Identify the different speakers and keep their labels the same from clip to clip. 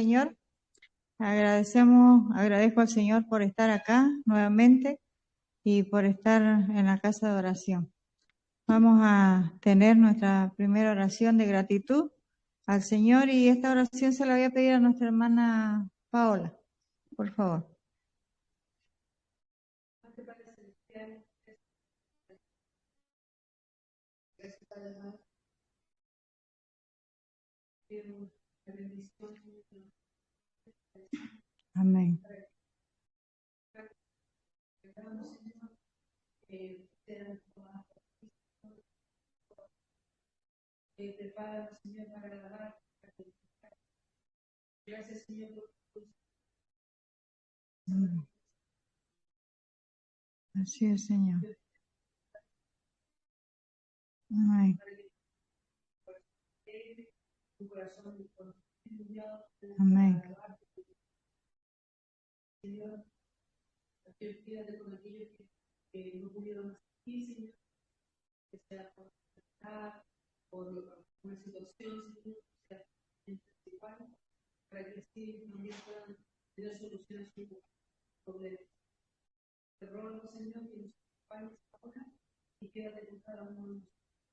Speaker 1: Señor. Agradezco al Señor por estar acá nuevamente y por estar en la casa de oración. Vamos a tener nuestra primera oración de gratitud al Señor y esta oración se la voy a pedir a nuestra hermana Paola, por favor. Amén. Amén. Así es, Señor. Amén. Amén.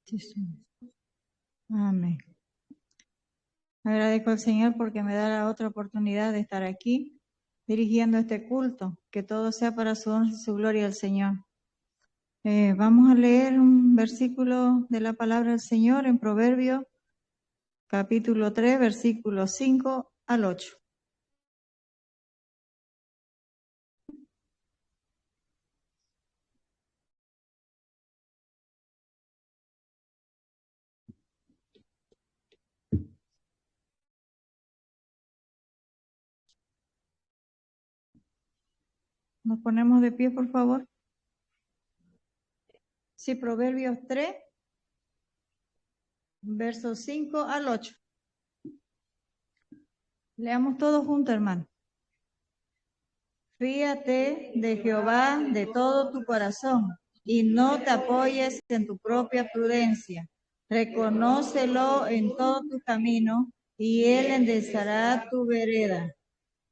Speaker 1: Sí, Señor. Amén. Agradezco al Señor porque me da la otra oportunidad de estar aquí dirigiendo este culto, que todo sea para su honra y su gloria al Señor. Vamos a leer un versículo de la palabra del Señor en Proverbios, capítulo 3, versículos 5 al 8. Nos ponemos de pie, por favor. Sí, Proverbios 3, versos 5 al 8. Leamos todos juntos, hermano. Fíate de Jehová de todo tu corazón y no te apoyes en tu propia prudencia. Reconócelo en todo tu camino y él enderezará tu vereda.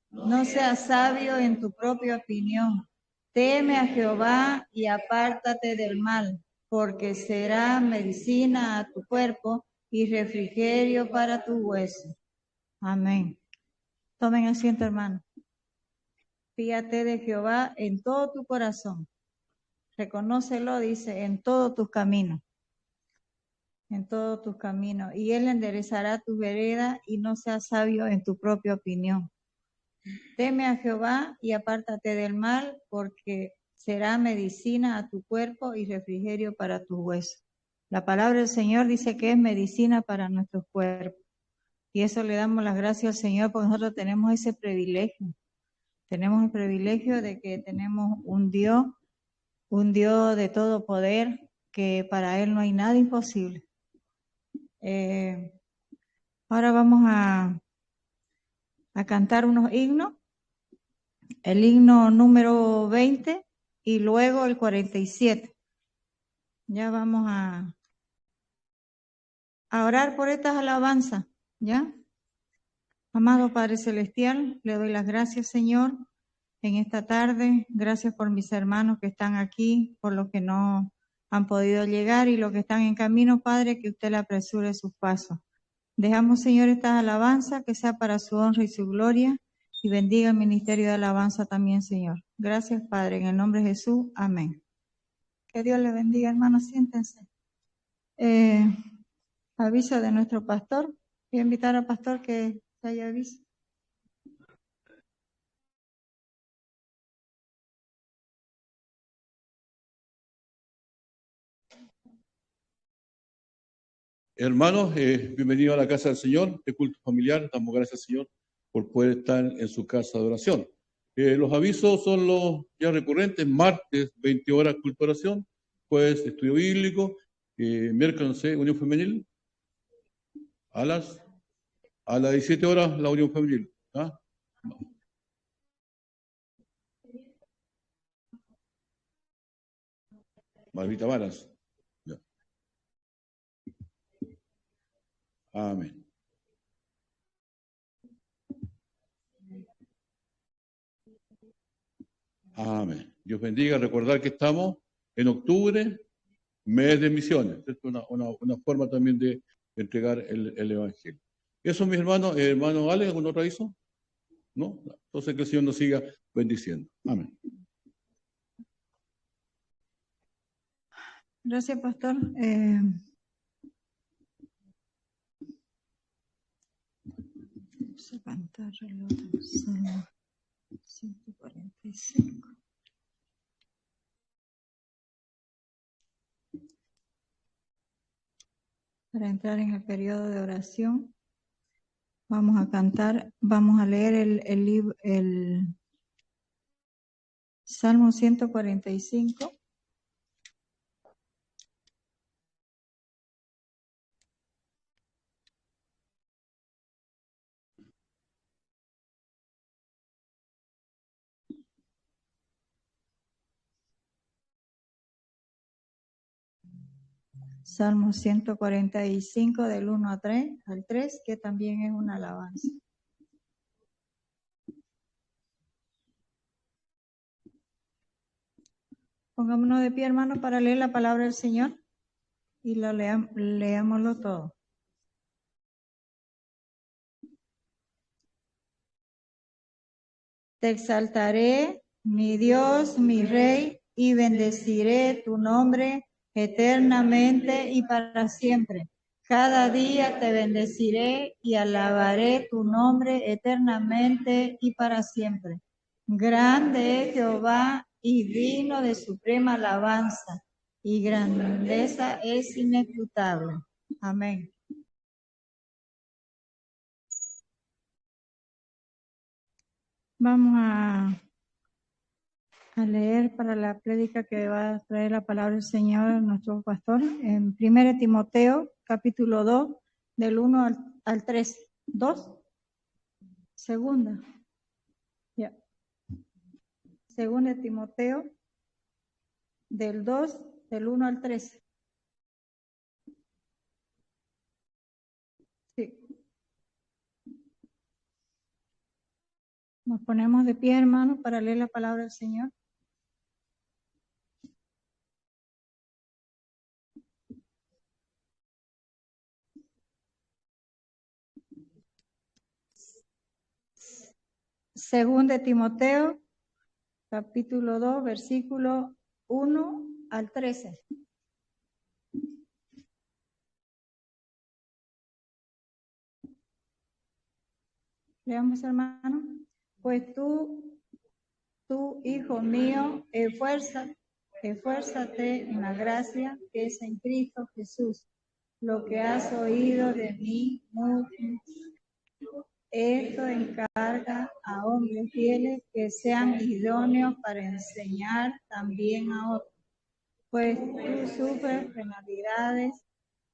Speaker 1: No seas sabio en tu propia opinión. Teme a Jehová y apártate del mal, porque será medicina a tu cuerpo y refrigerio para tu hueso. Amén. Tomen asiento, hermano. Fíate de Jehová en todo tu corazón. Reconócelo, dice, en todos tus caminos. En todos tus caminos. Y él enderezará tu vereda y no seas sabio en tu propia opinión. Teme a Jehová y apártate del mal, porque será medicina a tu cuerpo y refrigerio para tus huesos. La palabra del Señor dice que es medicina para nuestros cuerpos. Y eso le damos las gracias al Señor porque nosotros tenemos ese privilegio. Tenemos el privilegio de que tenemos un Dios de todo poder, que para Él no hay nada imposible. Ahora vamos a cantar unos himnos. El himno número 20 y luego el 47. Ya vamos a orar por estas alabanzas, ¿ya? Amado Padre Celestial, le doy las gracias, Señor, en esta tarde. Gracias por mis hermanos que están aquí, por los que no han podido llegar y los que están en camino, Padre, que usted le apresure sus pasos. Dejamos, Señor, estas alabanzas, que sea para su honra y su gloria, y bendiga el ministerio de alabanza también, Señor. Gracias, Padre, en el nombre de Jesús. Amén. Que Dios le bendiga, hermanos, siéntense. Aviso de nuestro pastor. Voy a invitar al pastor que se haya aviso.
Speaker 2: Hermanos, bienvenidos a la casa del Señor, de culto familiar. Damos gracias, Señor, por poder estar en su casa de oración. Los avisos son los ya recurrentes: martes, 20 horas, culto de oración; jueves, estudio bíblico; miércoles, unión femenil; a las 17 horas, la unión femenil. ¿Ah? No. Marvita Varas. Ya. Amén. Amén. Dios bendiga. Recordar que estamos en octubre, mes de misiones. Es una forma también de entregar el Evangelio. Eso, mis hermanos. Hermano Ale, ¿algún otro aviso? ¿No? Entonces que el Señor nos siga bendiciendo. Amén.
Speaker 1: Gracias, pastor. Vamos a cantar el otro Salmo 145. Para entrar en el periodo de oración, vamos a leer el Salmo 145. Salmo 145 del 1 al 3, que también es una alabanza. Pongámonos de pie, hermanos, para leer la palabra del Señor y leámoslo todo. Te exaltaré, mi Dios, mi Rey, y bendeciré tu nombre eternamente y para siempre. Cada día te bendeciré y alabaré tu nombre eternamente y para siempre. Grande es Jehová y digno de suprema alabanza, y grandeza es inescrutable. Amén. Vamos a leer para la prédica que va a traer la palabra del Señor, nuestro pastor, en 1 Timoteo, capítulo 2, del 1 al 3. ¿2? Segunda. Ya. Segunda Timoteo, del 2, del 1 al 3. Sí. Nos ponemos de pie, hermanos, para leer la palabra del Señor. Segunda Timoteo, capítulo 2, versículo 1 al 13. Leamos, hermano. Pues tú, hijo mío, esfuérzate en la gracia que es en Cristo Jesús. Lo que has oído de mí, esto encarga a hombres fieles que sean idóneos para enseñar también a otros. Pues tú sufres penalidades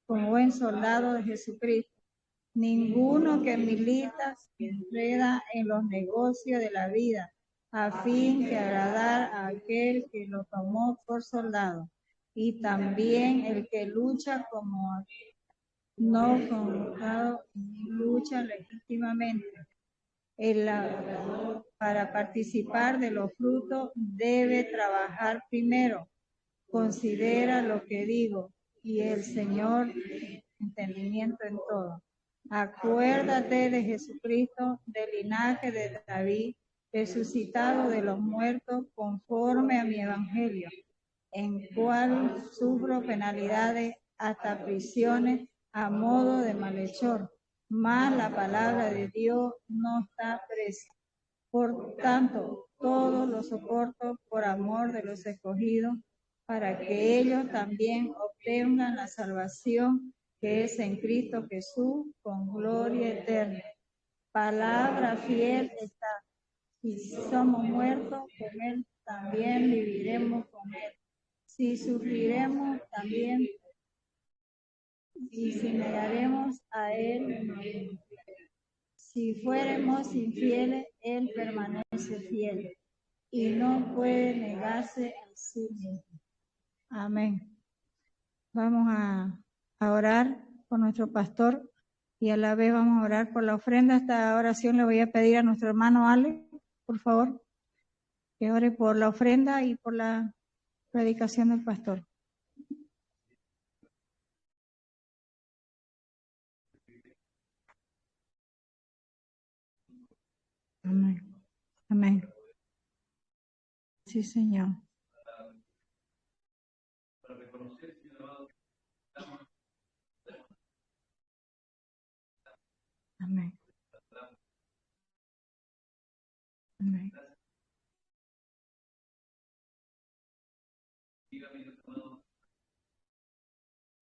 Speaker 1: como buen soldado de Jesucristo. Ninguno que milita se enreda en los negocios de la vida, a fin de agradar a aquel que lo tomó por soldado, y también el que lucha como no convocado lucha legítimamente. Para participar de los frutos debe trabajar primero. Considera lo que digo, y el Señor entendimiento en todo. Acuérdate de Jesucristo, del linaje de David, resucitado de los muertos conforme a mi evangelio, en cual sufro penalidades hasta prisiones a modo de malhechor, mas la palabra de Dios no está presa. Por tanto, todo lo soporto por amor de los escogidos, para que ellos también obtengan la salvación que es en Cristo Jesús con gloria eterna. Palabra fiel está. Si somos muertos con Él, también viviremos con Él. Si sufriremos, también. Y si negaremos a Él, si fuéramos infieles, Él permanece fiel y no puede negarse a sí mismo. Amén. Vamos a orar por nuestro pastor y a la vez vamos a orar por la ofrenda. Esta oración le voy a pedir a nuestro hermano Ale, por favor, que ore por la ofrenda y por la predicación del pastor. Amén. Amén. Sí, Señor. Amén. Amén.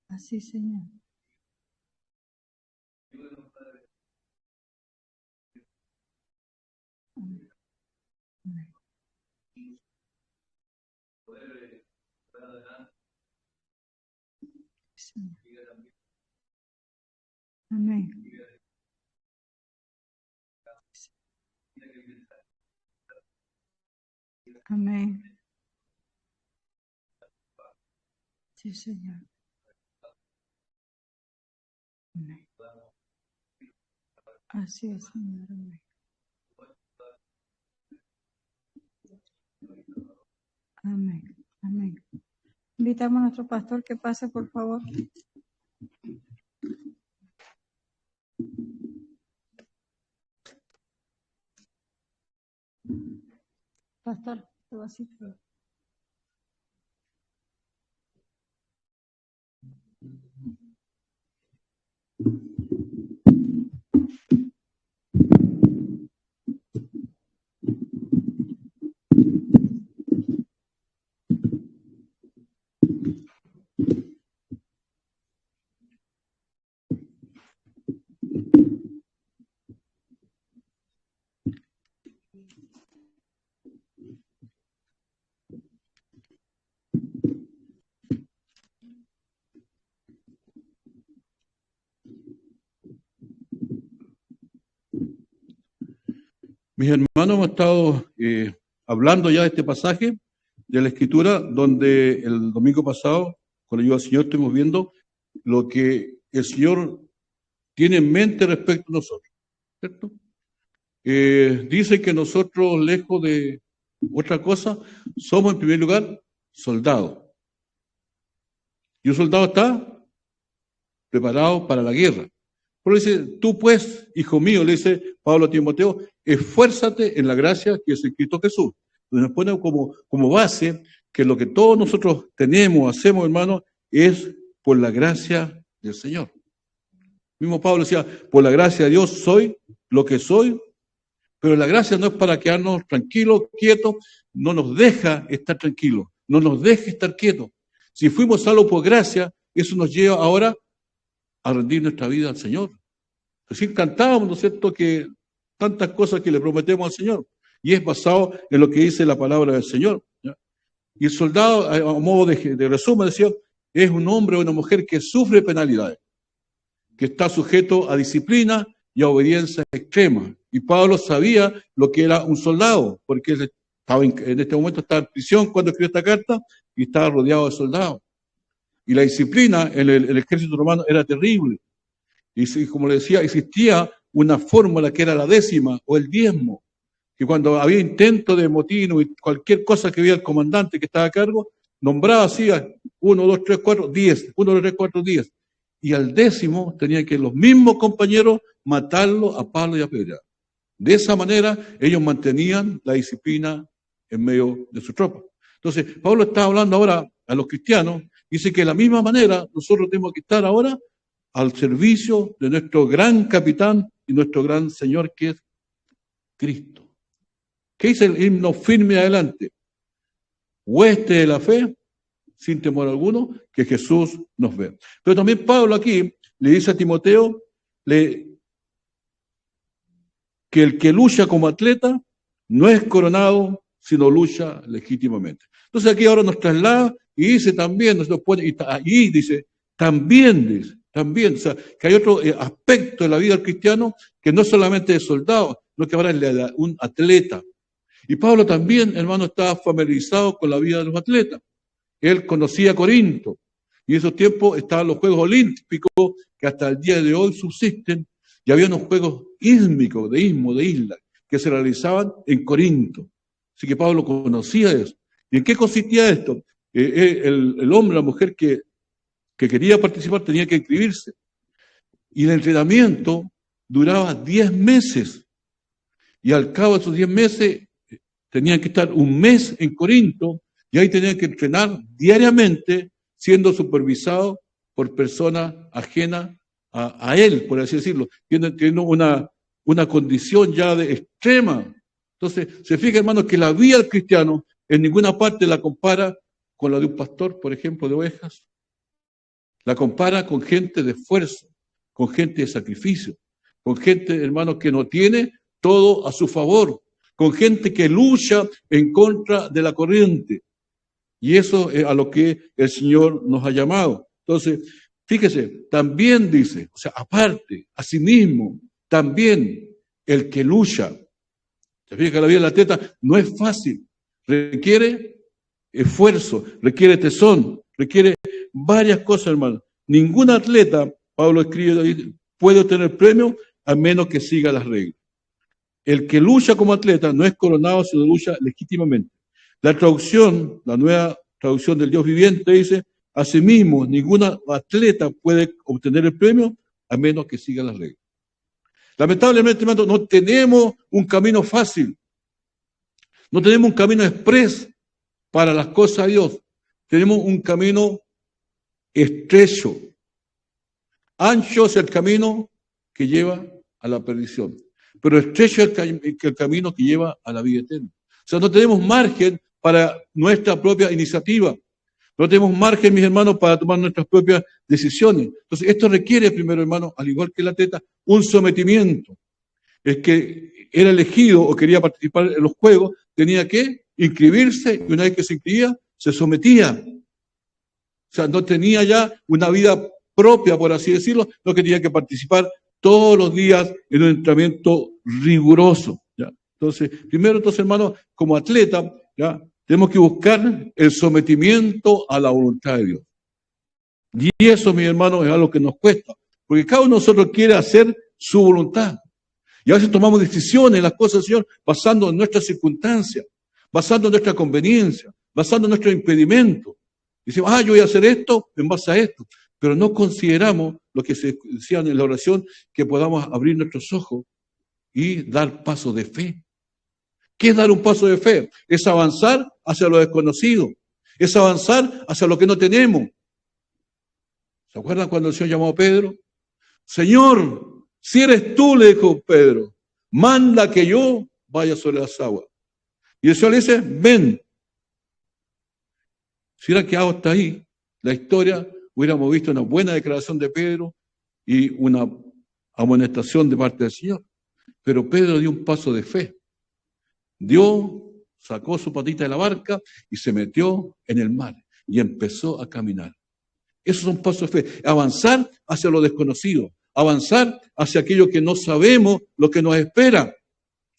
Speaker 1: Así, Señor. Amén. Amén. Señor. Amén. Amén. Sí, Señor. Amén. Así es, Señor. Amén. Amén. Amén. Invitamos a nuestro pastor que pase, por favor. Pastor, tu vasito.
Speaker 2: Mis hermanos, hemos estado hablando ya de este pasaje de la Escritura, donde el domingo pasado, con la ayuda del Señor, estuvimos viendo lo que el Señor tiene en mente respecto a nosotros, ¿cierto? Dice que nosotros, lejos de otra cosa, somos en primer lugar soldados. Y un soldado está preparado para la guerra. Pero dice, tú pues, hijo mío, le dice Pablo a Timoteo, esfuérzate en la gracia que es en Cristo Jesús. Entonces nos pone como base que lo que todos nosotros tenemos, hacemos, hermanos, es por la gracia del Señor. Mismo Pablo decía, por la gracia de Dios soy lo que soy, pero la gracia no es para quedarnos tranquilos, quietos, no nos deja estar tranquilos, no nos deja estar quietos. Si fuimos salvos por gracia, eso nos lleva ahora a rendir nuestra vida al Señor. Recién cantábamos, ¿no es cierto?, que tantas cosas que le prometemos al Señor, y es basado en lo que dice la palabra del Señor, ¿ya? Y el soldado, a modo de resumen, decía, es un hombre o una mujer que sufre penalidades, que está sujeto a disciplina y a obediencia extrema. Y Pablo sabía lo que era un soldado, porque él estaba en este momento estaba en prisión cuando escribió esta carta y estaba rodeado de soldados. Y la disciplina en el ejército romano era terrible. Y como le decía, existía una fórmula que era la décima o el diezmo, que cuando había intento de motín o cualquier cosa que veía el comandante que estaba a cargo, nombraba así a 1, 2, 3, 4, 10, 1, 2, 3, 4, 10. Y al décimo tenían que los mismos compañeros matarlo a palo y a piedra. De esa manera ellos mantenían la disciplina en medio de su tropa. Entonces, Pablo está hablando ahora a los cristianos, dice que de la misma manera nosotros tenemos que estar ahora al servicio de nuestro gran capitán y nuestro gran Señor, que es Cristo. ¿Qué dice el himno firme adelante? Hueste de la fe, sin temor alguno, que Jesús nos ve. Pero también Pablo aquí le dice a Timoteo que el que lucha como atleta no es coronado, sino lucha legítimamente. Entonces aquí ahora nos traslada y dice también, nos pone, y dice, también, o sea, que hay otro aspecto de la vida del cristiano que no solamente es soldado, sino que ahora es un atleta. Y Pablo también, hermano, estaba familiarizado con la vida de los atletas. Él conocía Corinto, y en esos tiempos estaban los Juegos Olímpicos que hasta el día de hoy subsisten, y había unos Juegos ísmicos, de isla, que se realizaban en Corinto. Así que Pablo conocía eso. ¿Y en qué consistía esto? El hombre, la mujer que quería participar tenía que inscribirse. Y el entrenamiento duraba 10 meses. Y al cabo de esos 10 meses tenían que estar un mes en Corinto y ahí tenían que entrenar diariamente siendo supervisados por personas ajenas a él, por así decirlo, teniendo una condición ya de extrema. Entonces, se fija, hermanos, que la vida del cristiano en ninguna parte la compara con la de un pastor, por ejemplo, de ovejas. La compara con gente de esfuerzo, con gente de sacrificio, con gente, hermanos, que no tiene todo a su favor, con gente que lucha en contra de la corriente. Y eso es a lo que el Señor nos ha llamado. Entonces, fíjese, también dice, o sea, aparte, asimismo, también el que lucha. Se fija que la vida del atleta no es fácil, requiere esfuerzo, requiere tesón, requiere varias cosas, hermano. Ningún atleta, Pablo escribe, puede obtener premio a menos que siga las reglas. El que lucha como atleta no es coronado, sino lucha legítimamente. La traducción, la nueva traducción del Dios viviente dice, asimismo, ningún atleta puede obtener el premio a menos que siga las reglas. Lamentablemente, hermano, no tenemos un camino fácil. No tenemos un camino express para las cosas de Dios. Tenemos un camino estrecho. Ancho es el camino que lleva a la perdición, pero estrecho es el camino que lleva a la vida eterna. O sea, no tenemos margen para nuestra propia iniciativa. No tenemos margen, mis hermanos, para tomar nuestras propias decisiones. Entonces, esto requiere, primero, hermano, al igual que el atleta, un sometimiento. El que era elegido o quería participar en los juegos tenía que inscribirse y una vez que se inscribía, se sometía. O sea, no tenía ya una vida propia, por así decirlo, no que tenía que participar todos los días en un entrenamiento riguroso. ¿Ya? Entonces, primero, hermanos, como atleta, ¿ya? Tenemos que buscar el sometimiento a la voluntad de Dios. Y eso, mis hermanos, es algo que nos cuesta, porque cada uno de nosotros quiere hacer su voluntad. Y a veces tomamos decisiones en las cosas del Señor basando en nuestras circunstancias, basando en nuestra conveniencia, basando en nuestros impedimentos. Decimos, yo voy a hacer esto en base a esto. Pero no consideramos lo que se decía en la oración, que podamos abrir nuestros ojos y dar pasos de fe. ¿Qué es dar un paso de fe? Es avanzar hacia lo desconocido. Es avanzar hacia lo que no tenemos. ¿Se acuerdan cuando el Señor llamó a Pedro? Señor, si eres tú, le dijo Pedro, manda que yo vaya sobre las aguas. Y el Señor le dice, ven. Si hubiera quedado hasta ahí, la historia, hubiéramos visto una buena declaración de Pedro y una amonestación de parte del Señor. Pero Pedro dio un paso de fe. Sacó su patita de la barca y se metió en el mar y empezó a caminar. Esos son pasos de fe. Avanzar hacia lo desconocido. Avanzar hacia aquello que no sabemos, lo que nos espera,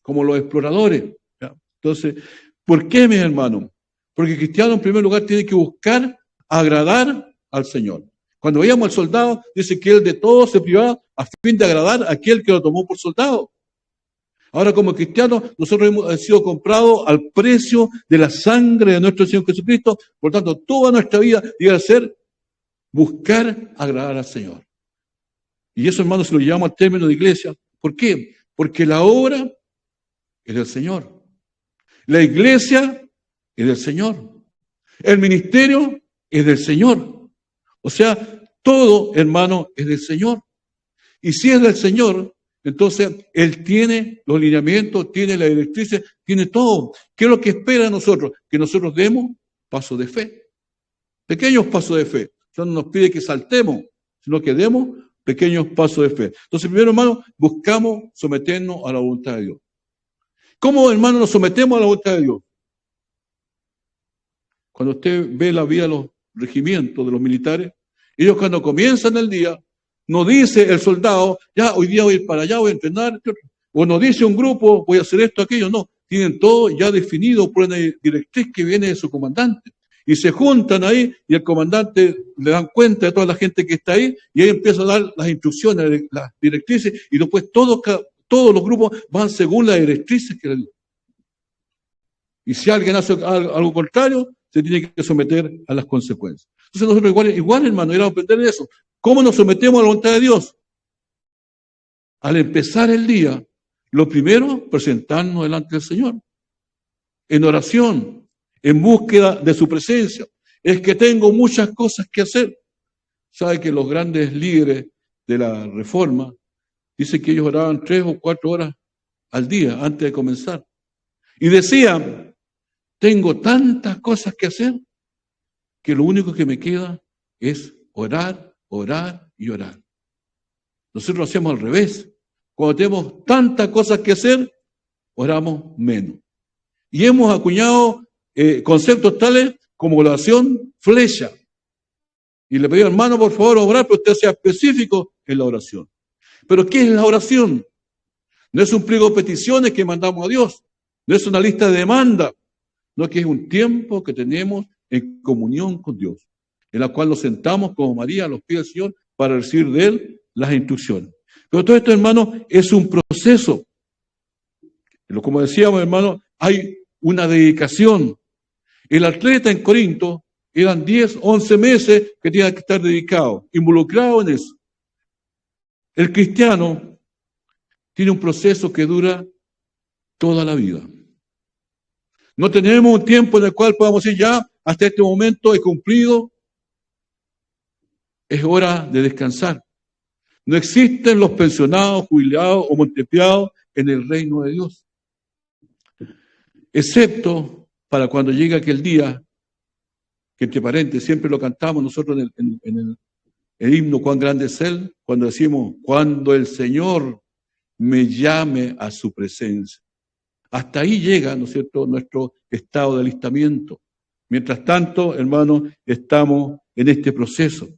Speaker 2: como los exploradores. ¿Ya? Entonces, ¿por qué, mis hermanos? Porque el cristiano, en primer lugar, tiene que buscar agradar al Señor. Cuando veíamos al soldado, dice que él de todo se privaba a fin de agradar a aquel que lo tomó por soldado. Ahora, como cristianos, nosotros hemos sido comprados al precio de la sangre de nuestro Señor Jesucristo. Por tanto, toda nuestra vida debe ser buscar agradar al Señor. Y eso, hermanos, se lo llevamos al término de iglesia. ¿Por qué? Porque la obra es del Señor. La iglesia es del Señor. El ministerio es del Señor. O sea, todo, hermano, es del Señor. Y si es del Señor, entonces Él tiene los lineamientos, tiene las directrices, tiene todo. ¿Qué es lo que espera de nosotros? Que nosotros demos pasos de fe. Pequeños pasos de fe. O sea, no nos pide que saltemos, sino que demos pequeños pasos de fe. Entonces, primero, hermano, buscamos someternos a la voluntad de Dios. ¿Cómo, hermano, nos sometemos a la voluntad de Dios? Cuando usted ve la vida de los regimientos, de los militares, ellos cuando comienzan el día, no dice el soldado, ya hoy día voy a ir para allá, voy a entrenar, o no dice un grupo, voy a hacer esto, aquello, no. Tienen todo ya definido por una directriz que viene de su comandante. Y se juntan ahí y el comandante le dan cuenta de toda la gente que está ahí y ahí empieza a dar las instrucciones, las directrices y después todos los grupos van según las directrices que le dio. Y si alguien hace algo contrario, se tiene que someter a las consecuencias. Entonces nosotros igual hermano, era aprender eso. ¿Cómo nos sometemos a la voluntad de Dios? Al empezar el día, lo primero, presentarnos delante del Señor. En oración, en búsqueda de su presencia. Es que tengo muchas cosas que hacer. Sabe que los grandes líderes de la Reforma dicen que ellos oraban 3 o 4 horas al día antes de comenzar. Y decían, tengo tantas cosas que hacer que lo único que me queda es orar, orar y orar. Nosotros lo hacemos al revés. Cuando tenemos tantas cosas que hacer, oramos menos. Y hemos acuñado conceptos tales como oración flecha. Y le pedí, hermano, por favor, orar, pero usted sea específico en la oración. ¿Pero qué es la oración? No es un pliego de peticiones que mandamos a Dios. No es una lista de demandas. No, que es un tiempo que tenemos en comunión con Dios, en la cual nos sentamos como María a los pies del Señor para recibir de Él las instrucciones. Pero todo esto, hermano, es un proceso. Como decíamos, hermano, hay una dedicación. El atleta en Corinto eran 10, 11 meses que tenía que estar dedicado, involucrado en eso. El cristiano tiene un proceso que dura toda la vida. No tenemos un tiempo en el cual podamos decir ya, hasta este momento he cumplido, es hora de descansar. No existen los pensionados, jubilados o montepiados en el reino de Dios. Excepto para cuando llega aquel día, que entre paréntesis siempre lo cantamos nosotros en el himno Cuán grande es Él, cuando decimos, cuando el Señor me llame a su presencia. Hasta ahí llega, ¿no es cierto?, nuestro estado de alistamiento. Mientras tanto, hermanos, estamos en este proceso.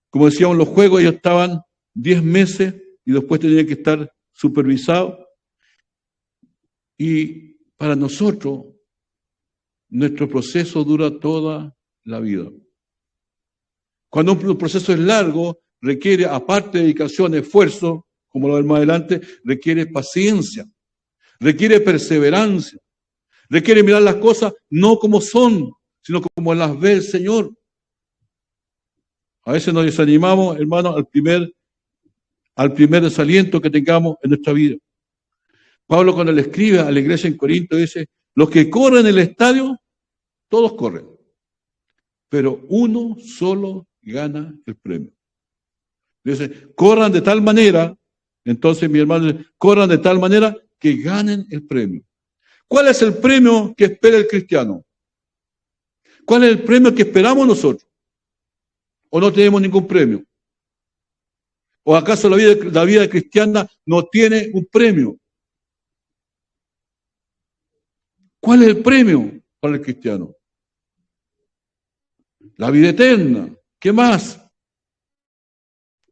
Speaker 2: Como decíamos, los juegos ellos estaban 10 meses y después tenían que estar supervisados. Y para nosotros, nuestro proceso dura toda la vida. Cuando un proceso es largo, requiere, aparte de dedicación, esfuerzo, como lo vemos más adelante, requiere paciencia. Requiere perseverancia, requiere mirar las cosas no como son, sino como las ve el Señor. A veces nos desanimamos, hermanos, al primer desaliento que tengamos en nuestra vida. Pablo, cuando le escribe a la iglesia en Corinto, dice, los que corren en el estadio, todos corren, pero uno solo gana el premio. Dice, corran de tal manera, entonces mi hermano, corran de tal manera que ganen el premio. ¿Cuál es el premio que espera el cristiano? ¿Cuál es el premio que esperamos nosotros? ¿O no tenemos ningún premio? ¿O acaso la vida cristiana no tiene un premio? ¿Cuál es el premio para el cristiano? La vida eterna. ¿Qué más?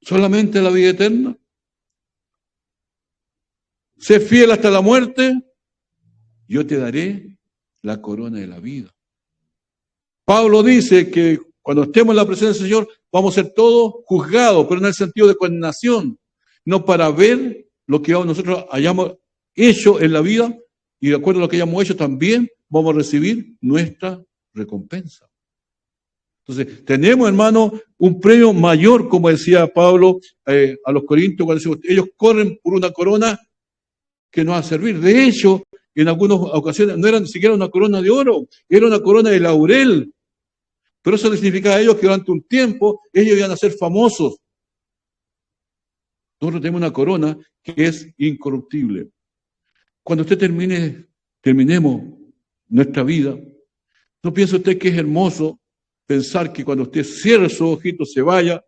Speaker 2: ¿Solamente la vida eterna? Sé fiel hasta la muerte, yo te daré la corona de la vida. Pablo dice que cuando estemos en la presencia del Señor, vamos a ser todos juzgados, pero en el sentido de condenación, no para ver lo que nosotros hayamos hecho en la vida, y de acuerdo a lo que hayamos hecho también vamos a recibir nuestra recompensa. Entonces, tenemos, hermano, un premio mayor, como decía Pablo a los Corintios, cuando decimos, ellos corren por una corona que nos va a servir. De hecho, en algunas ocasiones no era ni siquiera una corona de oro, era una corona de laurel. Pero eso significaba a ellos que durante un tiempo ellos iban a ser famosos. Nosotros tenemos una corona que es incorruptible. Cuando usted terminemos nuestra vida, ¿no piensa usted que es hermoso pensar que cuando usted cierre sus ojitos, se vaya,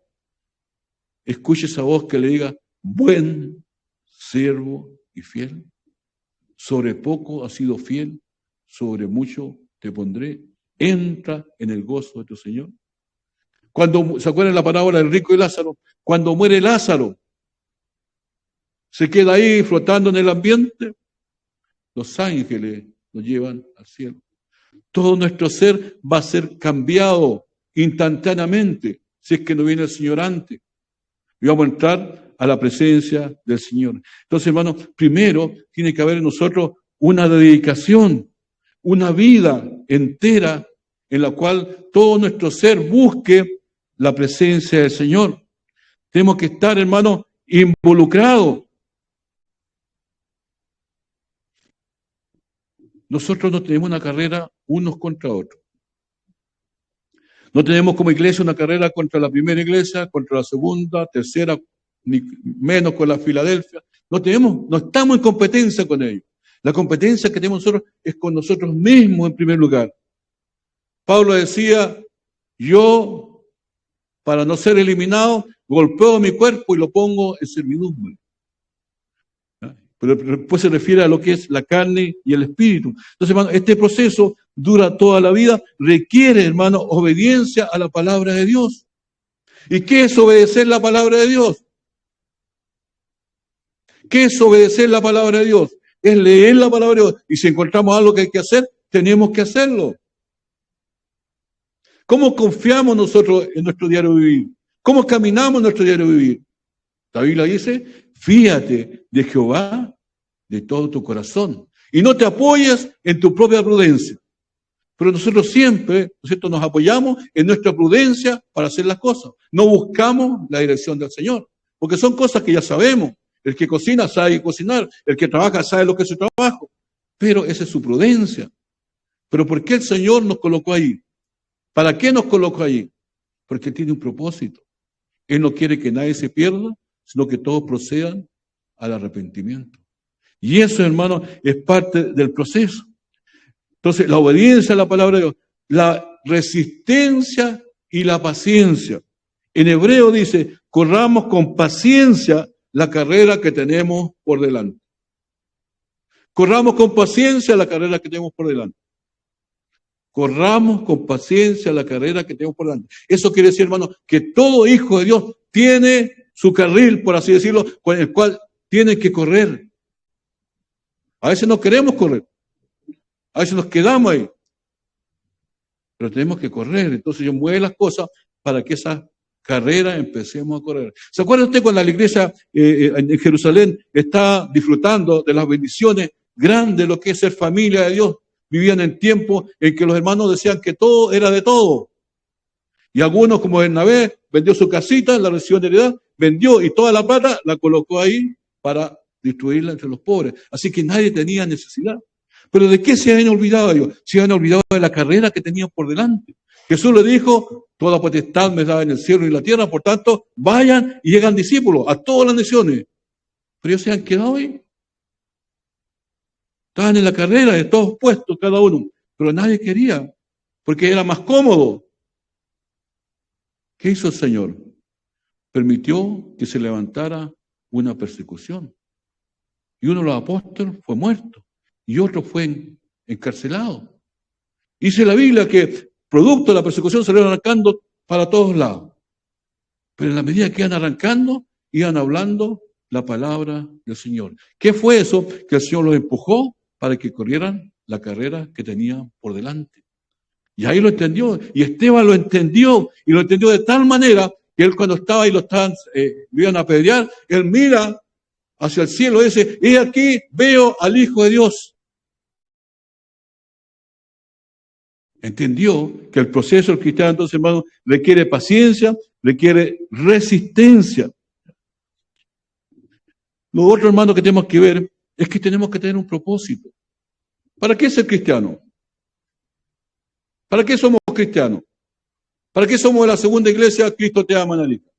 Speaker 2: escuche esa voz que le diga, buen siervo y fiel? Sobre poco has sido fiel, sobre mucho te pondré. Entra en el gozo de tu Señor. Cuando, ¿se acuerdan la parábola del rico y Lázaro? Cuando muere Lázaro, se queda ahí flotando en el ambiente. Los ángeles lo llevan al cielo. Todo nuestro ser va a ser cambiado instantáneamente si es que no viene el Señor antes. Y vamos a entrar a la presencia del Señor. Entonces, hermanos, primero tiene que haber en nosotros una dedicación. una vida entera en la cual todo nuestro ser busque la presencia del Señor. Tenemos que estar, hermanos, involucrados. Nosotros no tenemos una carrera unos contra otros. No tenemos como iglesia una carrera contra la primera iglesia, contra la segunda, tercera, ni menos con la Filadelfia. No estamos en competencia con ellos. La competencia que tenemos nosotros es con nosotros mismos en primer lugar. Pablo decía, yo, para no ser eliminado, golpeo mi cuerpo y lo pongo en servidumbre. Pero después se refiere a lo que es la carne y el espíritu. Entonces, hermano, este proceso dura toda la vida, requiere, hermano, obediencia a la palabra de Dios. ¿Y qué es obedecer la palabra de Dios? ¿Qué es obedecer la palabra de Dios? Es leer la palabra de Dios. Y si encontramos algo que hay que hacer, tenemos que hacerlo. ¿Cómo confiamos nosotros en nuestro diario vivir? ¿Cómo caminamos en nuestro diario vivir? La Biblia dice, fíate de Jehová de todo tu corazón y no te apoyes en tu propia prudencia. Pero nosotros siempre, ¿no es cierto?, nos apoyamos en nuestra prudencia para hacer las cosas. No buscamos la dirección del Señor, porque son cosas que ya sabemos. El que cocina sabe cocinar, el que trabaja sabe lo que es su trabajo, pero esa es su prudencia. Pero ¿por qué el Señor nos colocó ahí? ¿Para qué nos colocó ahí? Porque tiene un propósito. Él no quiere que nadie se pierda, sino que todos procedan al arrepentimiento. Y eso, hermano, es parte del proceso. Entonces, la obediencia a la palabra de Dios, la resistencia y la paciencia. En hebreo dice, corramos con paciencia la carrera que tenemos por delante. Corramos con paciencia la carrera que tenemos por delante. Corramos con paciencia la carrera que tenemos por delante. Eso quiere decir, hermano, que todo hijo de Dios tiene su carril, por así decirlo, con el cual tiene que correr. A veces no queremos correr. A veces nos quedamos ahí. Pero tenemos que correr. Entonces Dios mueve las cosas para que esa carrera empecemos a correr. ¿Se acuerda usted cuando la iglesia en Jerusalén está disfrutando de las bendiciones grandes de lo que es ser familia de Dios? Vivían en tiempos en que los hermanos decían que todo era de todo. Y algunos, como Bernabé, vendió su casita, la recibió en heredad, vendió y toda la plata la colocó ahí para distribuirla entre los pobres. Así que nadie tenía necesidad. Pero ¿de qué se habían olvidado ellos? Se habían olvidado de la carrera que tenían por delante. Jesús le dijo, toda potestad me da en el cielo y en la tierra, por tanto, vayan y llegan discípulos a todas las naciones. Pero ellos se han quedado ahí. Estaban en la carrera de todos puestos cada uno, pero nadie quería, porque era más cómodo. ¿Qué hizo el Señor? Permitió que se levantara una persecución. Y uno de los apóstoles fue muerto, y otro fue encarcelado. Dice la Biblia que producto de la persecución salieron arrancando para todos lados. Pero en la medida que iban arrancando, iban hablando la palabra del Señor. ¿Qué fue eso? Que el Señor los empujó para que corrieran la carrera que tenían por delante. Y ahí lo entendió. Y Esteban lo entendió. Y lo entendió de tal manera que él cuando estaba ahí lo iban a apedrear, él mira hacia el cielo y dice, he aquí, veo al Hijo de Dios. Entendió que el proceso del cristiano, entonces, hermano, requiere paciencia, requiere resistencia. Lo otro, hermano, que tenemos que ver es que tenemos que tener un propósito. ¿Para qué ser cristiano? ¿Para qué somos cristianos? ¿Para qué somos de la segunda iglesia Cristo te ama, Analica?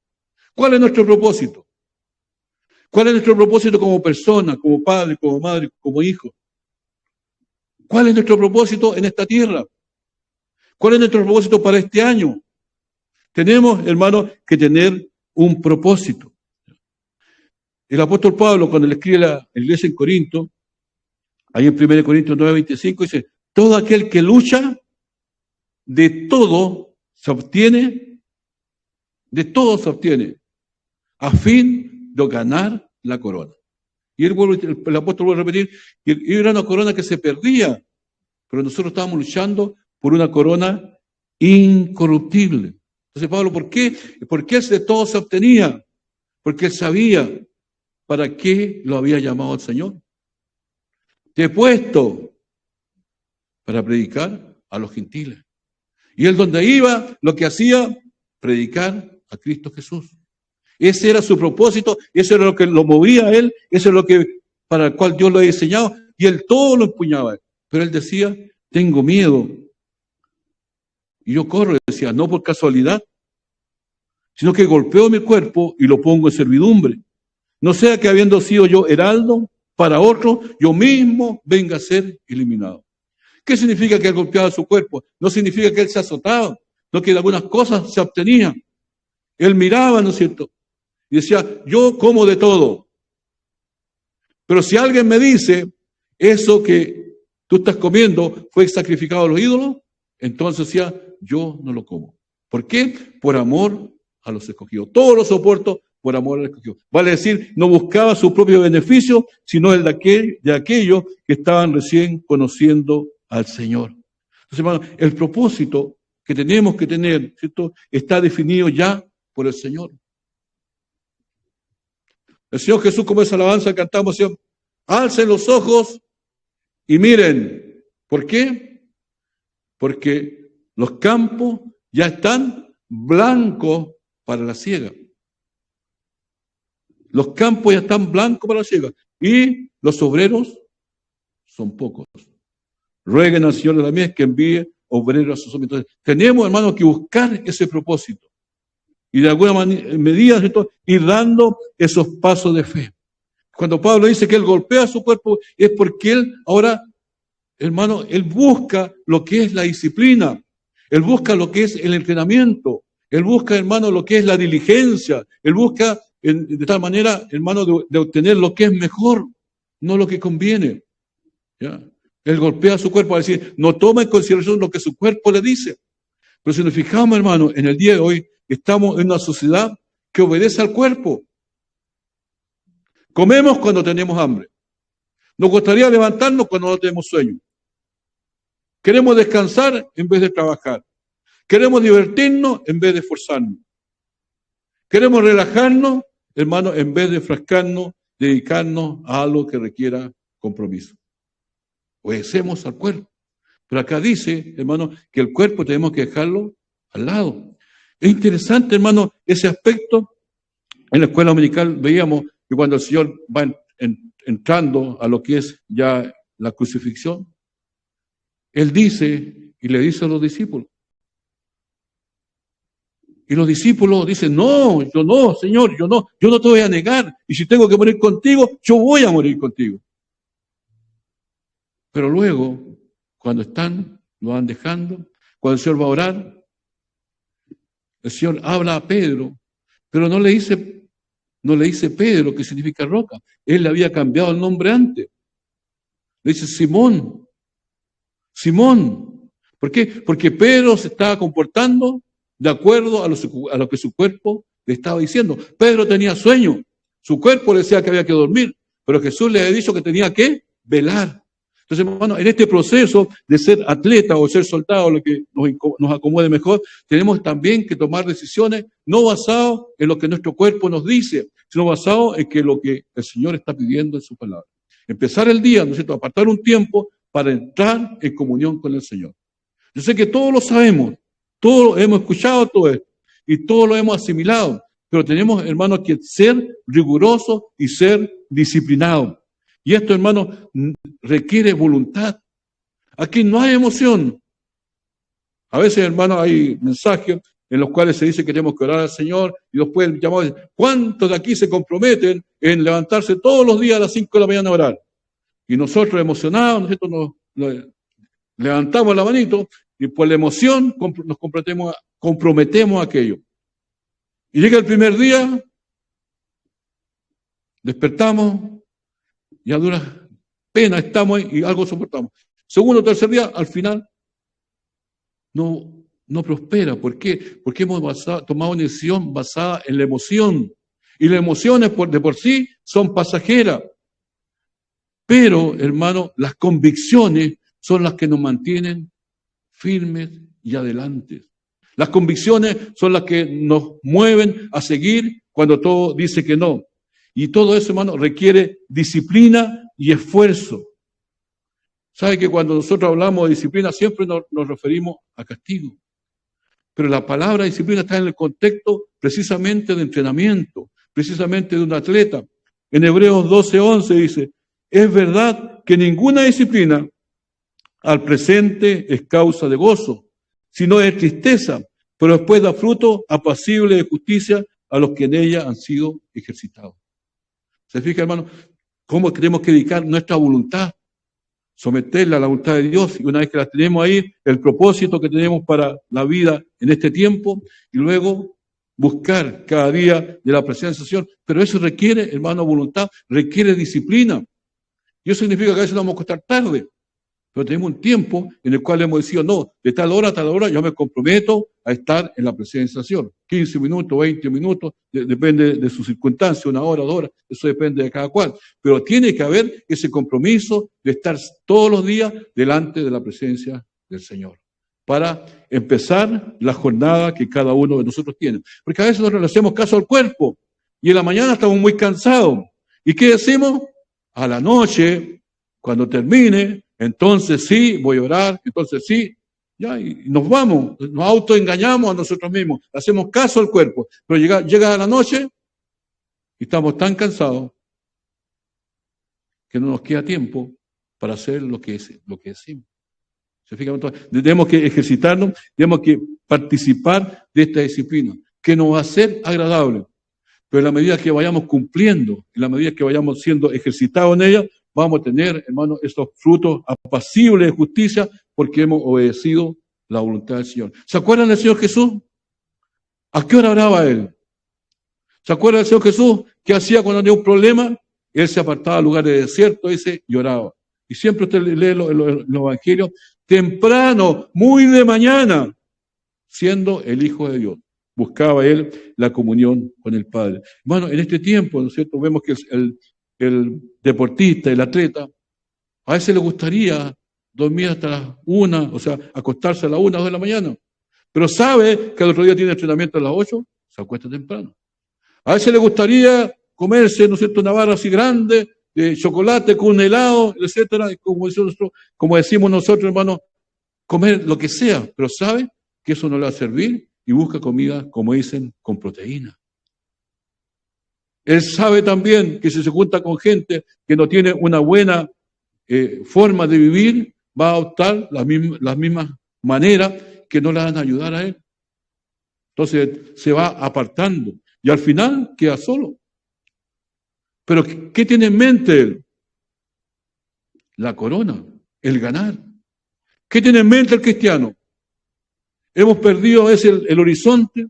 Speaker 2: ¿Cuál es nuestro propósito? ¿Cuál es nuestro propósito como persona, como padre, como madre, como hijo? ¿Cuál es nuestro propósito en esta tierra? ¿Cuál es nuestro propósito para este año? Tenemos, hermanos, que tener un propósito. El apóstol Pablo, cuando le escribe a la iglesia en Corinto, ahí en 1 Corintios 9:25, dice, todo aquel que lucha, de todo se obtiene, a fin de ganar la corona. Y el apóstol vuelve a repetir, que era una corona que se perdía, pero nosotros estábamos luchando por una corona incorruptible. Entonces, Pablo, ¿por qué? Porque él de todo se obtenía, porque él sabía para qué lo había llamado el Señor. Te he puesto para predicar a los gentiles. Y él donde iba, lo que hacía, predicar a Cristo Jesús. Ese era su propósito, eso era lo que lo movía a él, eso es lo que para el cual Dios lo ha diseñado, y él todo lo empuñaba. Pero él decía, tengo miedo. Y yo corro, decía, no por casualidad, sino que golpeo mi cuerpo y lo pongo en servidumbre. No sea que habiendo sido yo heraldo para otro, yo mismo venga a ser eliminado. ¿Qué significa que él golpeaba su cuerpo? No significa que él se azotaba, no que de algunas cosas se abstenía. Él miraba, ¿no es cierto? Y decía, yo como de todo. Pero si alguien me dice, eso que tú estás comiendo fue sacrificado a los ídolos, entonces decía, yo no lo como. ¿Por qué? Por amor a los escogidos. Todo lo soporto por amor a los escogidos. Vale decir, no buscaba su propio beneficio, sino el de aquellos que estaban recién conociendo al Señor. Entonces, hermano, el propósito que tenemos que tener, ¿cierto?, está definido ya por el Señor. El Señor Jesús, como esa alabanza cantamos, decía, alcen los ojos y miren. ¿Por qué? Porque los campos ya están blancos para la siega. Los campos ya están blancos para la siega. Y los obreros son pocos. Rueguen al Señor de la mies que envíe obreros a sus hombres. Entonces, tenemos, hermanos, que buscar ese propósito. Y de alguna medida, ¿cierto?, ir dando esos pasos de fe. Cuando Pablo dice que él golpea su cuerpo, es porque él ahora, hermano, él busca lo que es la disciplina. Él busca lo que es el entrenamiento. Él busca, hermano, lo que es la diligencia. Él busca, de tal manera, hermano, de obtener lo que es mejor, no lo que conviene. ¿Ya? Él golpea su cuerpo para decir, no toma en consideración lo que su cuerpo le dice. Pero si nos fijamos, hermano, en el día de hoy, estamos en una sociedad que obedece al cuerpo. Comemos cuando tenemos hambre. Nos gustaría levantarnos cuando no tenemos sueño. Queremos descansar en vez de trabajar. Queremos divertirnos en vez de esforzarnos. Queremos relajarnos, hermano, en vez de enfrascarnos, dedicarnos a algo que requiera compromiso. Obedecemos al cuerpo. Pero acá dice, hermano, que el cuerpo tenemos que dejarlo al lado. Es interesante, hermano, ese aspecto. En la escuela dominical veíamos que cuando el Señor va entrando a lo que es ya la crucifixión, Él dice y le dice a los discípulos. Y los discípulos dicen, no, yo no, Señor, yo no te voy a negar. Y si tengo que morir contigo, yo voy a morir contigo. Pero luego, cuando lo van dejando, cuando el Señor va a orar, el Señor habla a Pedro, pero no le dice Pedro, que significa roca. Él le había cambiado el nombre antes. Le dice Simón. Simón. ¿Por qué? Porque Pedro se estaba comportando de acuerdo a lo que su cuerpo le estaba diciendo. Pedro tenía sueño. Su cuerpo le decía que había que dormir, pero Jesús le había dicho que tenía que velar. Entonces, hermano, en este proceso de ser atleta o ser soldado, lo que nos acomode mejor, tenemos también que tomar decisiones no basadas en lo que nuestro cuerpo nos dice, sino basadas en que lo que el Señor está pidiendo en su palabra. Empezar el día, ¿no es cierto?, apartar un tiempo para entrar en comunión con el Señor. Yo sé que todos lo sabemos, todos hemos escuchado todo esto y todos lo hemos asimilado, pero tenemos, hermanos, que ser rigurosos y ser disciplinados. Y esto, hermano, requiere voluntad. Aquí no hay emoción. A veces, hermano, hay mensajes en los cuales se dice que tenemos que orar al Señor y después el llamado dice, ¿cuántos de aquí se comprometen en levantarse todos los días a las 5 de la mañana a orar? Y nosotros emocionados, nosotros nos levantamos la manito y por la emoción nos comprometemos a aquello. Y llega el primer día, despertamos, y a duras penas estamos y algo soportamos. Segundo o tercer día, al final, no prospera. ¿Por qué? Porque hemos tomado una decisión basada en la emoción. Y las emociones de por sí son pasajeras. Pero, hermano, las convicciones son las que nos mantienen firmes y adelante. Las convicciones son las que nos mueven a seguir cuando todo dice que no. Y todo eso, hermano, requiere disciplina y esfuerzo. Sabe que cuando nosotros hablamos de disciplina siempre nos referimos a castigo. Pero la palabra disciplina está en el contexto precisamente de entrenamiento, precisamente de un atleta. En Hebreos 12:11 dice, es verdad que ninguna disciplina al presente es causa de gozo, sino de tristeza, pero después da fruto apacible de justicia a los que en ella han sido ejercitados. ¿Se fija, hermano? ¿Cómo tenemos que dedicar nuestra voluntad? Someterla a la voluntad de Dios, y una vez que la tenemos ahí, el propósito que tenemos para la vida en este tiempo, y luego buscar cada día de la presencia del Señor. Pero eso requiere, hermano, voluntad, requiere disciplina. Y eso significa que a veces nos vamos a acostar tarde, pero tenemos un tiempo en el cual hemos decidido, no, de tal hora a tal hora yo me comprometo a estar en la presencia del Señor. 15 minutos, 20 minutos, depende de sus circunstancias, 1 hora, 2 horas, eso depende de cada cual. Pero tiene que haber ese compromiso de estar todos los días delante de la presencia del Señor, para empezar la jornada que cada uno de nosotros tiene. Porque a veces nosotros le hacemos caso al cuerpo, y en la mañana estamos muy cansados. ¿Y qué decimos? A la noche, cuando termine, entonces sí, voy a orar, entonces sí, ya, y nos vamos, nos autoengañamos a nosotros mismos, hacemos caso al cuerpo, pero llega la noche y estamos tan cansados que no nos queda tiempo para hacer lo que decimos. ¿Se fijan? Entonces, tenemos que ejercitarnos, tenemos que participar de esta disciplina, que nos va a ser agradable, pero en la medida que vayamos cumpliendo, en la medida que vayamos siendo ejercitados en ella, vamos a tener, hermanos, estos frutos apacibles de justicia porque hemos obedecido la voluntad del Señor. ¿Se acuerdan del Señor Jesús? ¿A qué hora oraba Él? ¿Se acuerdan del Señor Jesús? ¿Qué hacía cuando tenía un problema? Él se apartaba a lugares de desierto, y oraba. Y siempre usted lee los evangelios, temprano, muy de mañana, siendo el Hijo de Dios. Buscaba Él la comunión con el Padre. Bueno, en este tiempo, ¿no es cierto? Vemos que el deportista, el atleta, a veces le gustaría dormir hasta las 1, o sea, acostarse a las 1 o 2 de la mañana, pero sabe que al otro día tiene entrenamiento a las 8, se acuesta temprano. A veces le gustaría comerse, ¿no es cierto?, una barra así grande de chocolate con un helado, etcétera, como decimos nosotros, hermanos, comer lo que sea, pero sabe que eso no le va a servir y busca comida, como dicen, con proteína. Él sabe también que si se junta con gente que no tiene una buena forma de vivir, va a adoptar las mismas maneras que no le van a ayudar a él. Entonces se va apartando y al final queda solo. Pero ¿qué tiene en mente él? La corona, el ganar. ¿Qué tiene en mente el cristiano? Hemos perdido a veces el horizonte.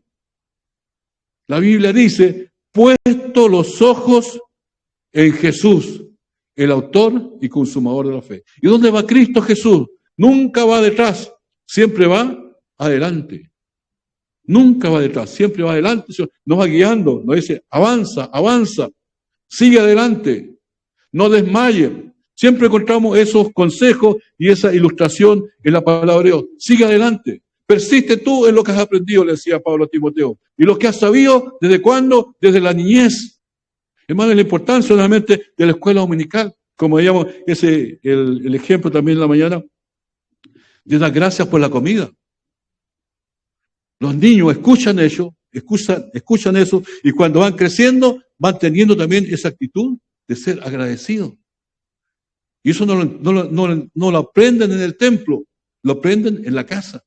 Speaker 2: La Biblia dice, puesto los ojos en Jesús, el autor y consumador de la fe. ¿Y dónde va Cristo Jesús? Nunca va detrás, siempre va adelante. Nunca va detrás, siempre va adelante. Nos va guiando, nos dice, avanza, avanza, sigue adelante, no desmaye. Siempre encontramos esos consejos y esa ilustración en la palabra de Dios. Sigue adelante. Persiste tú en lo que has aprendido, le decía Pablo a Timoteo. Y lo que has sabido, ¿desde cuándo? Desde la niñez. Hermano, la importancia solamente de la escuela dominical, como veíamos el ejemplo también en la mañana, de dar gracias por la comida. Los niños escuchan eso, y cuando van creciendo, van teniendo también esa actitud de ser agradecidos. Y eso no lo aprenden en el templo, lo aprenden en la casa.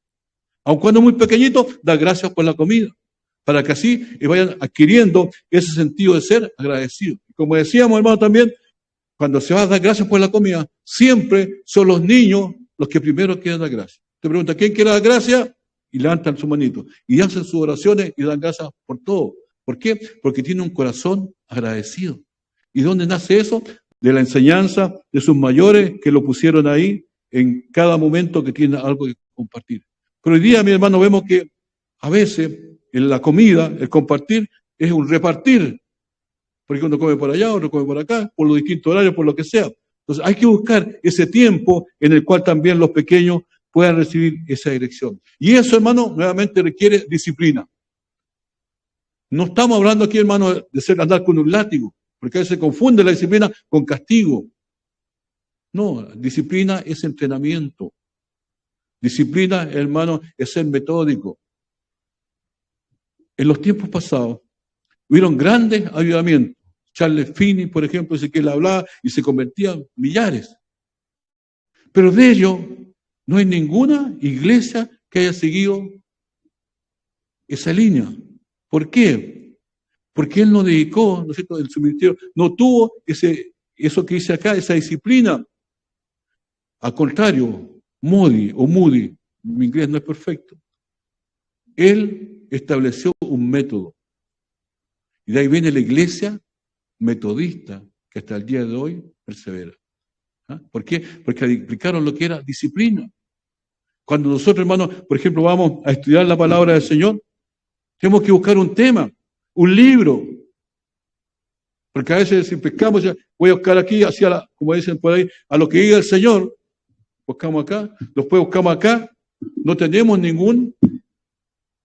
Speaker 2: Aun cuando muy pequeñito, da gracias por la comida, para que así vayan adquiriendo ese sentido de ser agradecidos. Como decíamos, hermano, también, cuando se va a dar gracias por la comida, siempre son los niños los que primero quieren dar gracias. Te pregunta, ¿quién quiere dar gracias? Y levantan su manito. Y hacen sus oraciones y dan gracias por todo. ¿Por qué? Porque tienen un corazón agradecido. ¿Y dónde nace eso? De la enseñanza de sus mayores que lo pusieron ahí en cada momento que tienen algo que compartir. Pero hoy día, mi hermano, vemos que a veces en la comida, el compartir es un repartir. Porque uno come por allá, otro come por acá, por los distintos horarios, por lo que sea. Entonces hay que buscar ese tiempo en el cual también los pequeños puedan recibir esa dirección. Y eso, hermano, nuevamente requiere disciplina. No estamos hablando aquí, hermano, de andar con un látigo, porque a veces se confunde la disciplina con castigo. No, disciplina es entrenamiento. Disciplina, hermano, es ser metódico. En los tiempos pasados hubieron grandes avivamientos. Charles Finney, por ejemplo, dice que él hablaba y se convertían millares. Pero de ello no hay ninguna iglesia que haya seguido esa línea. ¿Por qué? Porque él no dedicó, ¿no es cierto?, en su ministerio, no tuvo eso que dice acá, esa disciplina. Al contrario, Moody, mi inglés no es perfecto, él estableció un método. Y de ahí viene la iglesia metodista, que hasta el día de hoy persevera. ¿Ah? ¿Por qué? Porque aplicaron lo que era disciplina. Cuando nosotros, hermanos, por ejemplo, vamos a estudiar la palabra del Señor, tenemos que buscar un tema, un libro. Porque a veces si pescamos, voy a buscar aquí, como dicen por ahí, a lo que diga el Señor. Buscamos acá, después buscamos acá, no tenemos ningún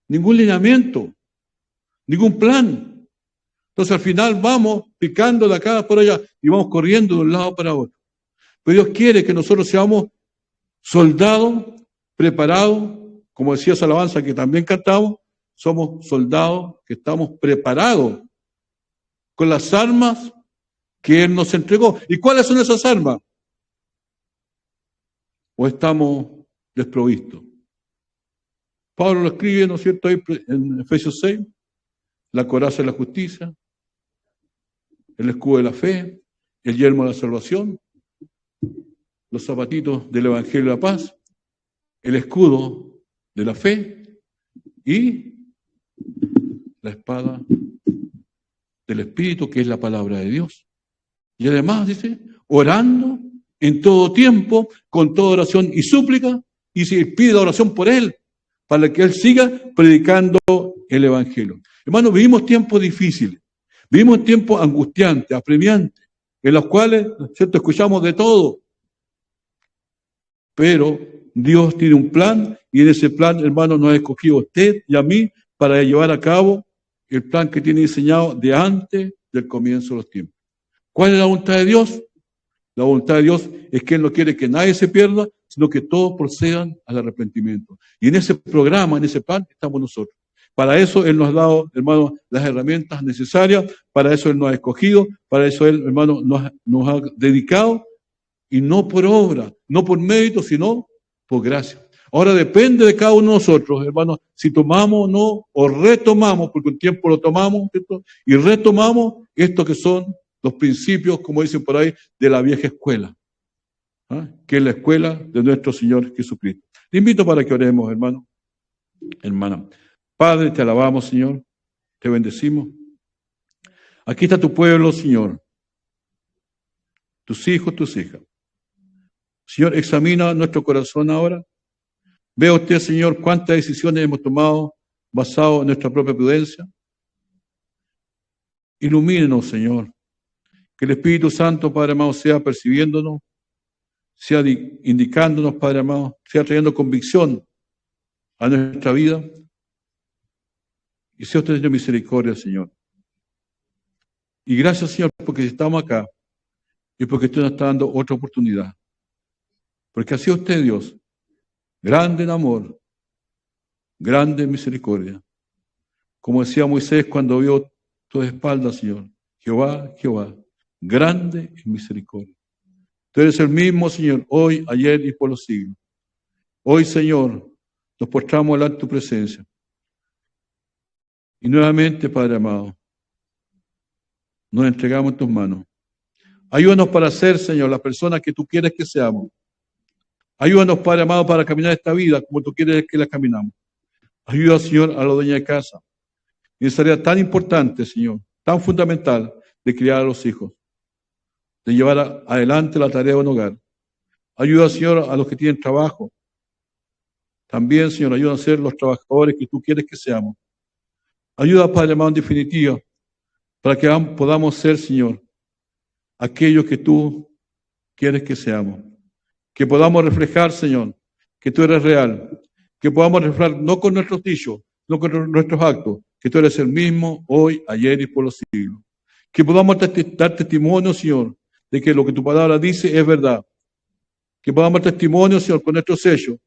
Speaker 2: lineamiento, ningún plan. Entonces al final vamos picando de acá por allá y vamos corriendo de un lado para otro. Pero Dios quiere que nosotros seamos soldados preparados, como decía esa alabanza que también cantamos, somos soldados que estamos preparados con las armas que Él nos entregó. ¿Y cuáles son esas armas? ¿O estamos desprovistos? Pablo lo escribe, ¿no es cierto?, ahí en Efesios 6, la coraza de la justicia, el escudo de la fe, el yelmo de la salvación, los zapatitos del evangelio de la paz, el escudo de la fe y la espada del Espíritu, que es la palabra de Dios. Y además, dice, orando en todo tiempo, con toda oración y súplica, y se pide oración por Él, para que Él siga predicando el Evangelio. Hermanos, vivimos tiempos difíciles, vivimos tiempos angustiantes, apremiantes, en los cuales, ¿cierto?, escuchamos de todo. Pero Dios tiene un plan, y en ese plan, hermanos, nos ha escogido a usted y a mí para llevar a cabo el plan que tiene diseñado de antes del comienzo de los tiempos. ¿Cuál es la voluntad de Dios? La voluntad de Dios es que Él no quiere que nadie se pierda, sino que todos procedan al arrepentimiento. Y en ese programa, en ese plan, estamos nosotros. Para eso Él nos ha dado, hermanos, las herramientas necesarias, para eso Él nos ha escogido, para eso Él, hermanos, nos ha dedicado, y no por obra, no por mérito, sino por gracia. Ahora depende de cada uno de nosotros, hermanos, si tomamos o no, o retomamos, porque un tiempo lo tomamos, ¿cierto?, y retomamos esto que son los principios, como dicen por ahí, de la vieja escuela, ¿ah?, que es la escuela de nuestro Señor Jesucristo. Te invito para que oremos, hermano, hermana. Padre, te alabamos, Señor, te bendecimos. Aquí está tu pueblo, Señor, tus hijos, tus hijas. Señor, examina nuestro corazón ahora. Vea usted, Señor, cuántas decisiones hemos tomado basadas en nuestra propia prudencia. Ilumínenos, Señor. Que el Espíritu Santo, Padre amado, sea percibiéndonos, sea indicándonos, Padre amado, sea trayendo convicción a nuestra vida. Y sea usted, Señor, misericordia, Señor. Y gracias, Señor, porque estamos acá y porque usted nos está dando otra oportunidad. Porque ha sido usted, Dios, grande en amor, grande en misericordia. Como decía Moisés cuando vio tu espalda, Señor, Jehová, Jehová, grande en misericordia. Tú eres el mismo, Señor, hoy, ayer y por los siglos. Hoy, Señor, nos postramos delante de tu presencia. Y nuevamente, Padre amado, nos entregamos en tus manos. Ayúdanos para ser, Señor, las personas que tú quieres que seamos. Ayúdanos, Padre amado, para caminar esta vida como tú quieres que la caminamos. Ayuda, Señor, a la dueña de casa. Y esa tarea tan importante, Señor, tan fundamental de criar a los hijos, de llevar adelante la tarea de un hogar. Ayuda, Señor, a los que tienen trabajo. También, Señor, ayuda a ser los trabajadores que tú quieres que seamos. Ayuda, Padre amado, en definitiva, para que podamos ser, Señor, aquellos que tú quieres que seamos. Que podamos reflejar, Señor, que tú eres real. Que podamos reflejar no con nuestros dichos, no con nuestros actos, que tú eres el mismo hoy, ayer y por los siglos. Que podamos dar testimonio, Señor, de que lo que tu palabra dice es verdad. que podamos dar testimonio, Señor, con nuestro sello,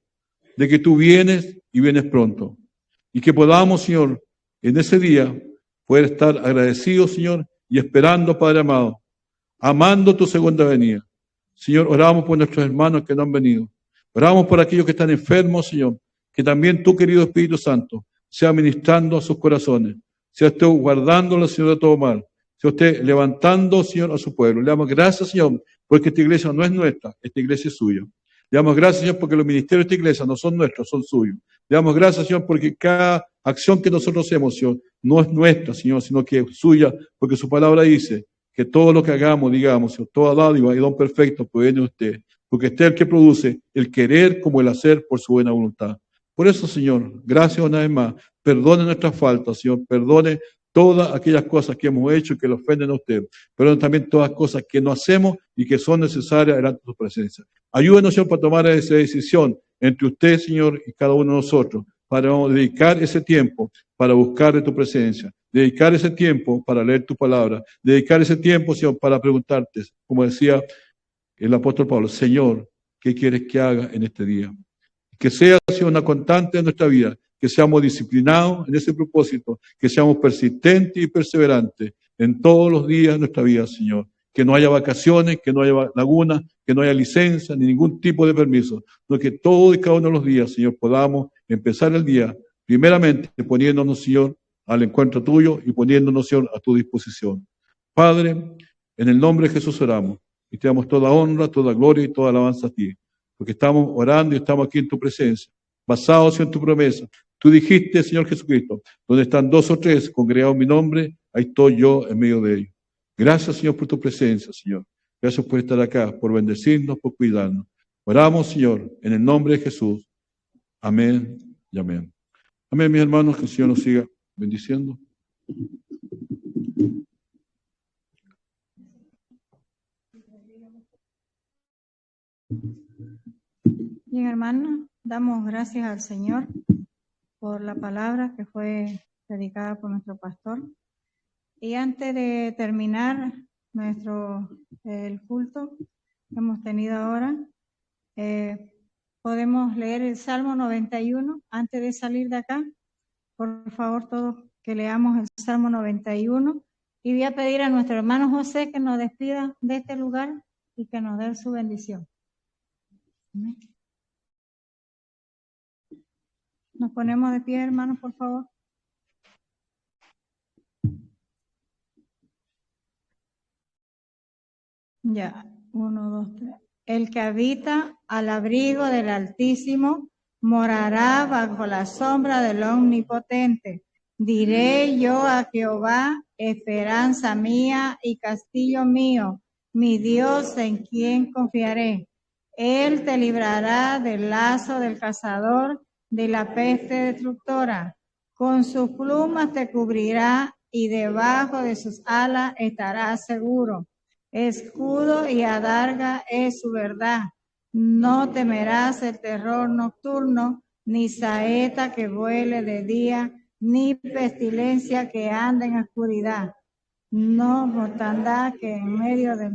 Speaker 2: de que tú vienes y vienes pronto. Y que podamos, Señor, en ese día poder estar agradecidos, Señor, y esperando, Padre amado, amando tu segunda venida. Señor, oramos por nuestros hermanos que no han venido. Oramos por aquellos que están enfermos, Señor, que también tú, querido Espíritu Santo, sea ministrando a sus corazones, sea usted guardándolo, Señor, de todo mal, sea usted levantando, Señor, a su pueblo. Le damos gracias, Señor, porque esta iglesia no es nuestra, esta iglesia es suya. Le damos gracias, Señor, porque los ministerios de esta iglesia no son nuestros, son suyos. Le damos gracias, Señor, porque cada acción que nosotros hacemos, Señor, no es nuestra, Señor, sino que es suya, porque su palabra dice que todo lo que hagamos, digamos, Señor, toda dádiva y don perfecto proviene de usted, porque usted es el que produce el querer como el hacer por su buena voluntad. Por eso, Señor, gracias una vez más, perdone nuestras faltas, Señor, perdone todas aquellas cosas que hemos hecho y que le ofenden a usted, perdone también todas las cosas que no hacemos y que son necesarias delante de su presencia. Ayúdenos, Señor, para tomar esa decisión entre usted, Señor, y cada uno de nosotros, para dedicar ese tiempo para buscar de tu presencia, dedicar ese tiempo para leer tu palabra, dedicar ese tiempo, Señor, para preguntarte, como decía el apóstol Pablo, Señor, ¿qué quieres que haga en este día? Que sea, Señor, una constante de nuestra vida, que seamos disciplinados en ese propósito, que seamos persistentes y perseverantes en todos los días de nuestra vida, Señor. Que no haya vacaciones, que no haya lagunas, que no haya licencia, ni ningún tipo de permiso, sino que todos y cada uno de los días, Señor, podamos empezar el día, primeramente poniéndonos, Señor, al encuentro tuyo y poniéndonos, Señor, a tu disposición. Padre, en el nombre de Jesús oramos y te damos toda honra, toda gloria y toda alabanza a ti, porque estamos orando y estamos aquí en tu presencia, basados en tu promesa. Tú dijiste, Señor Jesucristo, donde están 2 o 3 congregados en mi nombre, ahí estoy yo en medio de ellos. Gracias, Señor, por tu presencia, Señor. Gracias por estar acá, por bendecirnos, por cuidarnos. Oramos, Señor, en el nombre de Jesús. Amén y amén. Amén, mis hermanos, que el Señor nos siga bendiciendo.
Speaker 1: Bien, hermanos, damos gracias al Señor por la palabra que fue predicada por nuestro pastor. Y antes de terminar el culto que hemos tenido ahora, podemos leer el Salmo 91 antes de salir de acá. Por favor, todos que leamos el Salmo 91. Y voy a pedir a nuestro hermano José que nos despida de este lugar y que nos dé su bendición. Amén. Nos ponemos de pie, hermanos, por favor. Ya, 1, 2, 3. El que habita al abrigo del Altísimo morará bajo la sombra del Omnipotente. Diré yo a Jehová, esperanza mía y castillo mío, mi Dios en quien confiaré. Él te librará del lazo del cazador, de la peste destructora. Con sus plumas te cubrirá y debajo de sus alas estarás seguro. Escudo y adarga es su verdad. No temerás el terror nocturno, ni saeta que vuele de día, ni pestilencia que anda en oscuridad. No mortandad que en medio de...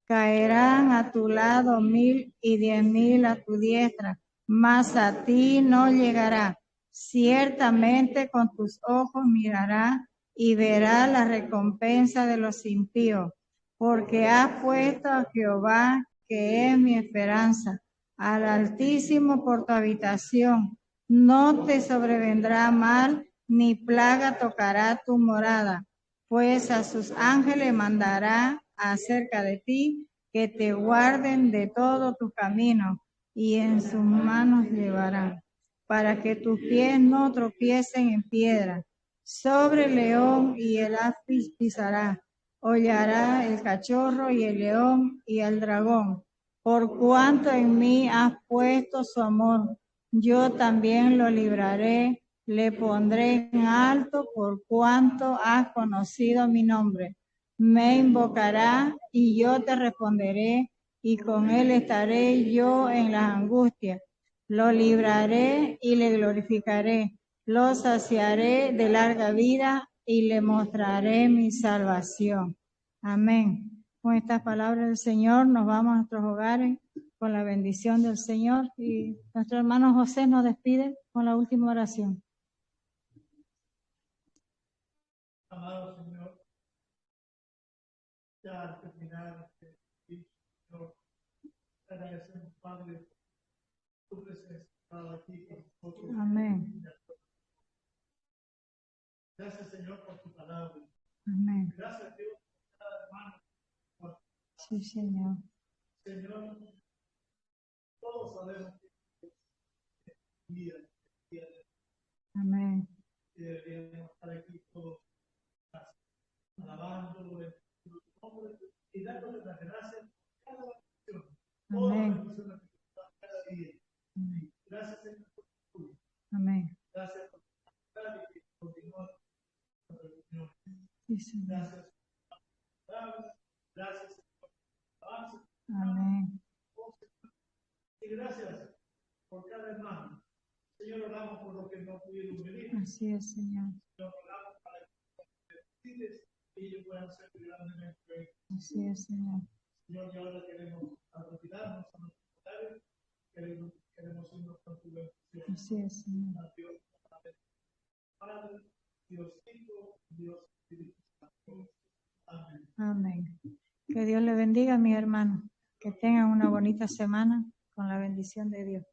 Speaker 1: Caerán a tu lado 1000 y 10,000 a tu diestra, mas a ti no llegará. Ciertamente con tus ojos mirarás y verás la recompensa de los impíos, porque has puesto a Jehová, que es mi esperanza, al Altísimo por tu habitación. No te sobrevendrá mal, ni plaga tocará tu morada, pues a sus ángeles mandará acerca de ti, que te guarden de todo tu camino, y en sus manos llevarán, para que tus pies no tropiecen en piedra. Sobre el león y el asp pisará, hollará el cachorro y el león y el dragón. Por cuanto en mí has puesto su amor, yo también lo libraré, le pondré en alto por cuanto has conocido mi nombre. Me invocará y yo te responderé, y con él estaré yo en las angustias. Lo libraré y le glorificaré. Lo saciaré de larga vida y le mostraré mi salvación. Amén. Con estas palabras del Señor nos vamos a nuestros hogares. con la bendición del Señor. Y nuestro hermano José nos despide con la última oración.
Speaker 3: Amado Señor, ya al terminar este Señor, te agradecemos, Padre, tu presencia aquí con nosotros.
Speaker 1: Amén.
Speaker 3: Gracias, Señor, por tu palabra.
Speaker 1: Amén.
Speaker 3: Gracias, Dios, por cada hermano.
Speaker 1: Sí, Señor.
Speaker 3: Señor, todos sabemos que es día de
Speaker 1: Amén.
Speaker 3: y deberíamos estar aquí todos alabándolo en tu nombre y dándole las gracias por cada bendición. Todas las
Speaker 1: Amén.
Speaker 3: bendiciones que nos dan cada día.
Speaker 1: Amén.
Speaker 3: Gracias, Señor, por tu tuyo.
Speaker 1: Amén.
Speaker 3: Gracias por tu palabra y que continúa con la reunión.
Speaker 1: Sí, Señor.
Speaker 3: Gracias por tu palabra. Gracias, Señor, por tu avance.
Speaker 1: Amén.
Speaker 3: Y gracias por cada hermano. Señor, oramos por los que no pudieron venir.
Speaker 1: Así es, Señor.
Speaker 3: Señor, oramos para que decides y ellos puedan ser grandemente.
Speaker 1: Así es, Señor.
Speaker 3: Señor, y ahora queremos retirarnos a nuestros hogares. Queremos irnos con tu bendición.
Speaker 1: Así es, Señor.
Speaker 3: A Dios, Padre, Dios Hijo, Dios Espíritu Santo. Amén.
Speaker 1: Amén. Que Dios le bendiga, mi hermano. Que tengan una bonita semana con la bendición de Dios.